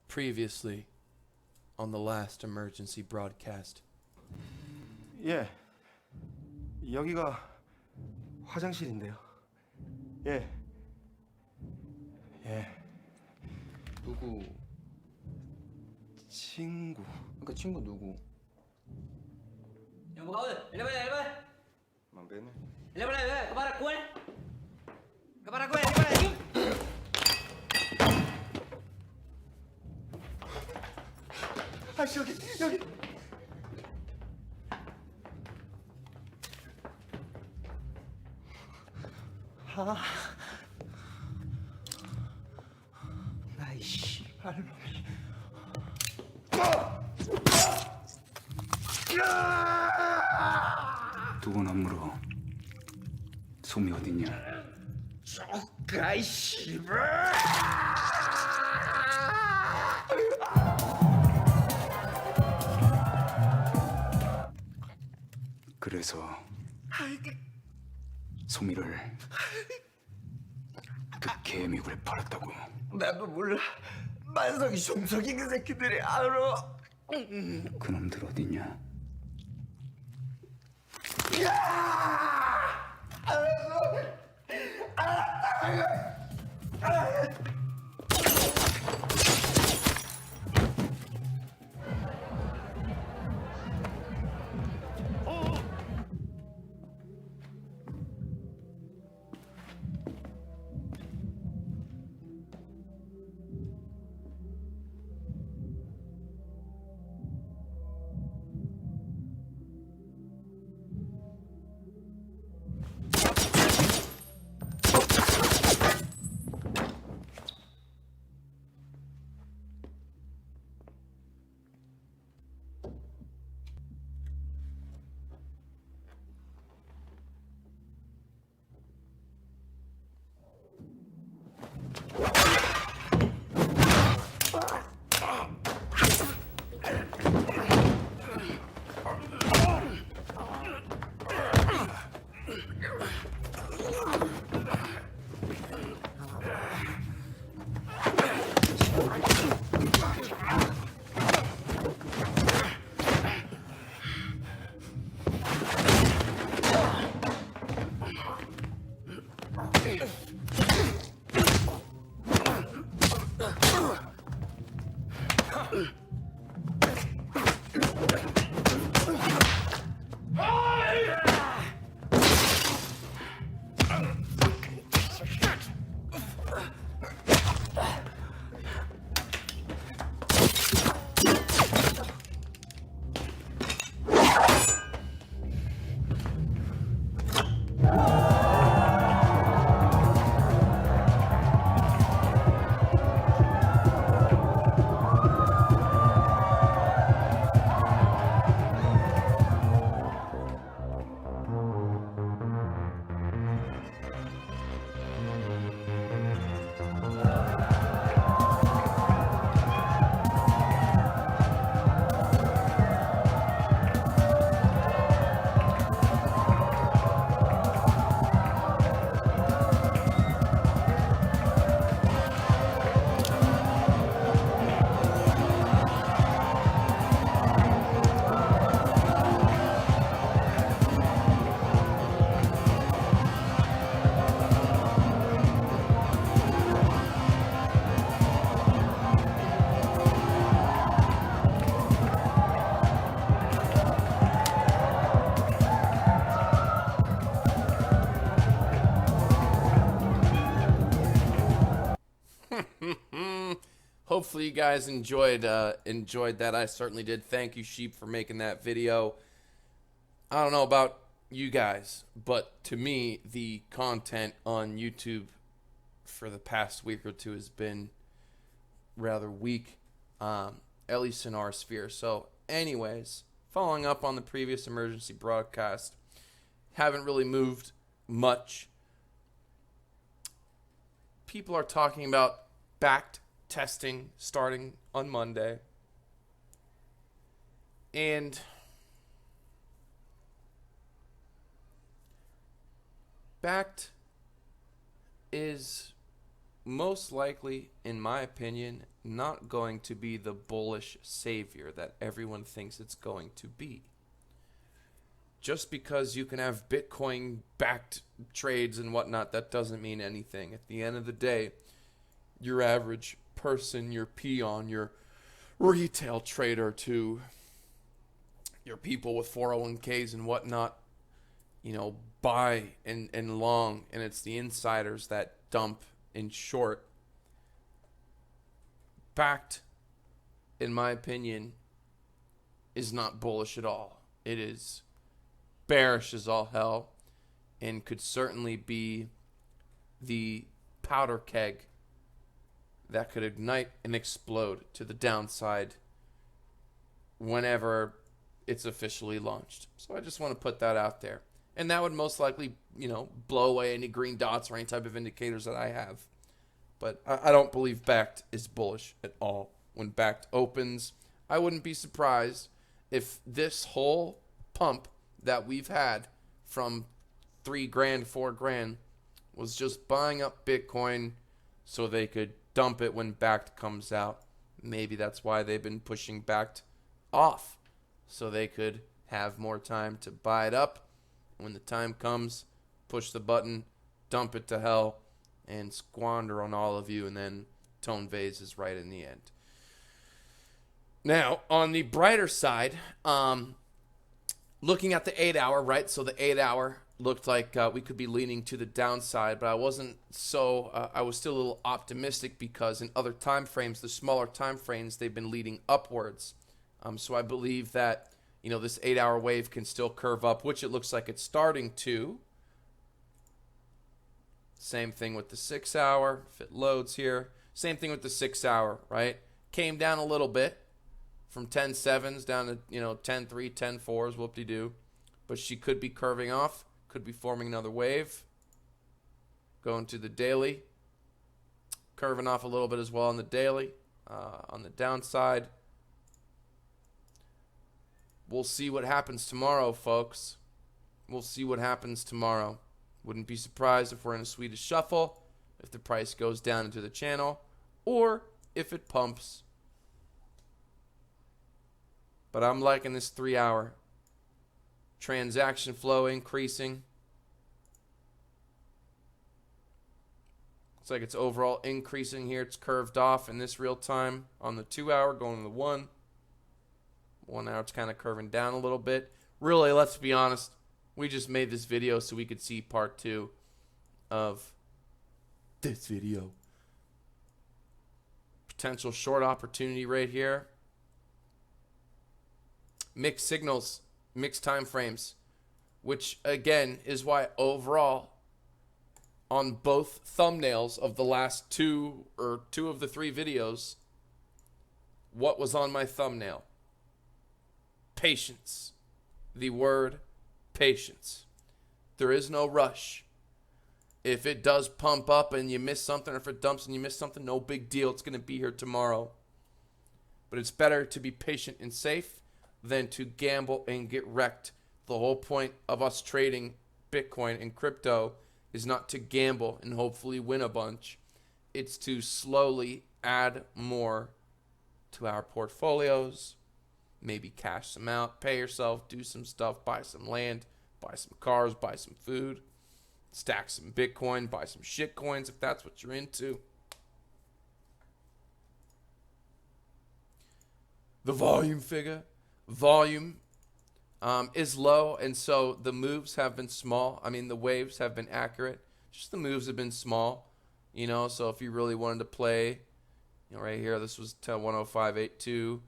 Previously on the last emergency broadcast. 예, 여기가 화장실인데요. 예. 누구? 친구. 그 친구 누구? Yang buka ơi, lepas. Mampene. Lepas, kabar aku eh. Kabar aku eh, lepas. 아씨 여기. 나이 씨발놈이. 누군 안 물어. 솜이 어딨냐? 가이 씨발. 그래서 솜이를 그 개미굴에 팔았다고. 나도 몰라. 만석이 종석이 그 새끼들이 알아. 그놈들 어딨냐? Hopefully you guys enjoyed that. I certainly did. Thank you, Sheep, for making that video. I don't know about you guys, but to me, the content on YouTube for the past week or two has been rather weak, at least in our sphere. So anyways, following up on the previous emergency broadcast, haven't really moved much. People are talking about Bakkt testing starting on Monday. And Bakkt is most likely, in my opinion, not going to be the bullish savior that everyone thinks it's going to be. Just because you can have Bitcoin-backed trades and whatnot, that doesn't mean anything. At the end of the day, your average person, your peon, your retail trader to your people with 401ks and whatnot, you know, buy and long, and it's the insiders that dump in short. Bakkt, in my opinion, is not bullish at all. It is bearish as all hell, and could certainly be the powder keg that could ignite and explode to the downside whenever it's officially launched. So I just want to put that out there. And that would most likely, you know, blow away any green dots or any type of indicators that I have. But I don't believe Bakkt is bullish at all. When Bakkt opens, I wouldn't be surprised if this whole pump that we've had from $3 grand, $4 grand was just buying up Bitcoin so they could dump it when Bakkt comes out. Maybe that's why they've been pushing Bakkt off, so they could have more time to buy it up. When the time comes, push the button, dump it to hell, and squander on all of you, and then Tone Vase is right in the end. Now, on the brighter side, looking at the 8-hour, right? So the 8-hour looked like we could be leaning to the downside, but I wasn't so, I was still a little optimistic because in other time frames, the smaller time frames, they've been leading upwards. So I believe that, you know, this 8-hour wave can still curve up, which it looks like it's starting to. Same thing with the 6-hour, if it loads here. Same thing with the 6-hour, right? Came down a little bit from 10.7s down to, you know, 10.3, 10.4s, whoop-de-doo. But she could be curving off, could be forming another wave. Going to the daily. Curving off a little bit as well on the daily. On the downside. We'll see what happens tomorrow, folks. We'll see what happens tomorrow. Wouldn't be surprised if we're in a Swedish shuffle, if the price goes down into the channel, or if it pumps. But I'm liking this 3-hour. Transaction flow increasing. Looks like it's overall increasing here. It's curved off in this real time on the 2-hour, going to the 1. 1 hour, it's kind of curving down a little bit. Really, let's be honest, we just made this video so we could see part 2 of this video. Potential short opportunity right here. Mixed signals, mixed time frames, which again is why overall on both thumbnails of the last two of the 3 videos, what was on my thumbnail? Patience. The word patience. There is no rush. If it does pump up and you miss something, or if it dumps and you miss something, no big deal. It's going to be here tomorrow. But it's better to be patient and safe than to gamble and get wrecked. The whole point of us trading Bitcoin and crypto is not to gamble and hopefully win a bunch. It's to slowly add more to our portfolios. Maybe cash some out, pay yourself, do some stuff, buy some land, buy some cars, buy some food, stack some Bitcoin, buy some shit coins if that's what you're into. The volume figure. Volume is low, and so the moves have been small. I mean, the waves have been accurate. Just the moves have been small, you know, so if you really wanted to play, you know, right here, this was 105.82.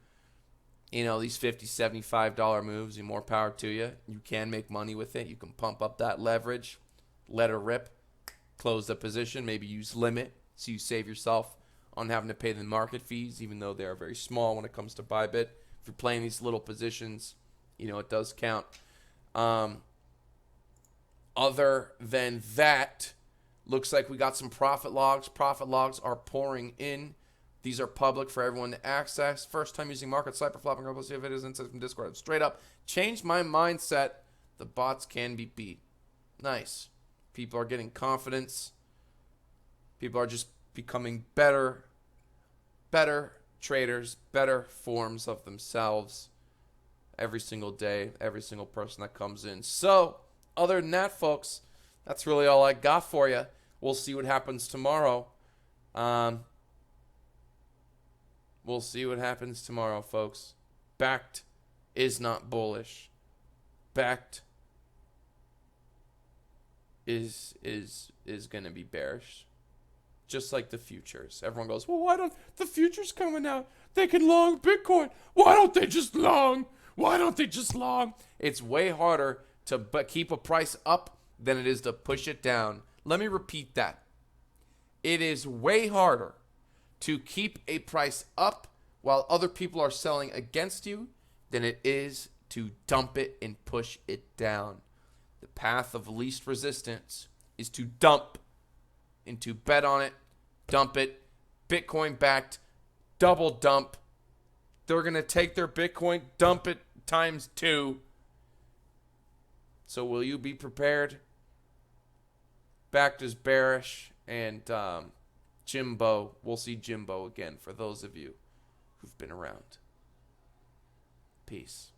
You know, these $50, $75 moves, and more power to you. You can make money with it. You can pump up that leverage, let her rip, close the position, maybe use limit so you save yourself on having to pay the market fees, even though they are very small when it comes to Bybit. If you're playing these little positions, you know, it does count. Other than that, looks like we got some profit logs. Profit logs are pouring in. These are public for everyone to access. First time using market sniper flopping. I'll see if it is inside from Discord. I've straight up changed my mindset. The bots can be beat. Nice. People are getting confidence. People are just becoming better traders, better forms of themselves every single day, every single person that comes in. So, other than that, folks, that's really all I got for you. We'll see what happens tomorrow. We'll see what happens tomorrow, folks. Bakkt is not bullish. Bakkt is going to be bearish. Just like the futures. Everyone goes, well, why don't the futures coming out? They can long Bitcoin. Why don't they just long? Why don't they just long? It's way harder to keep a price up than it is to push it down. Let me repeat that. It is way harder to keep a price up while other people are selling against you than it is to dump it and push it down. The path of least resistance is to dump and to bet on it, dump it, Bitcoin backed, double dump. They're going to take their Bitcoin, dump it ×2. So will you be prepared? Bakkt is bearish, and Jimbo, we'll see Jimbo again for those of you who've been around. Peace.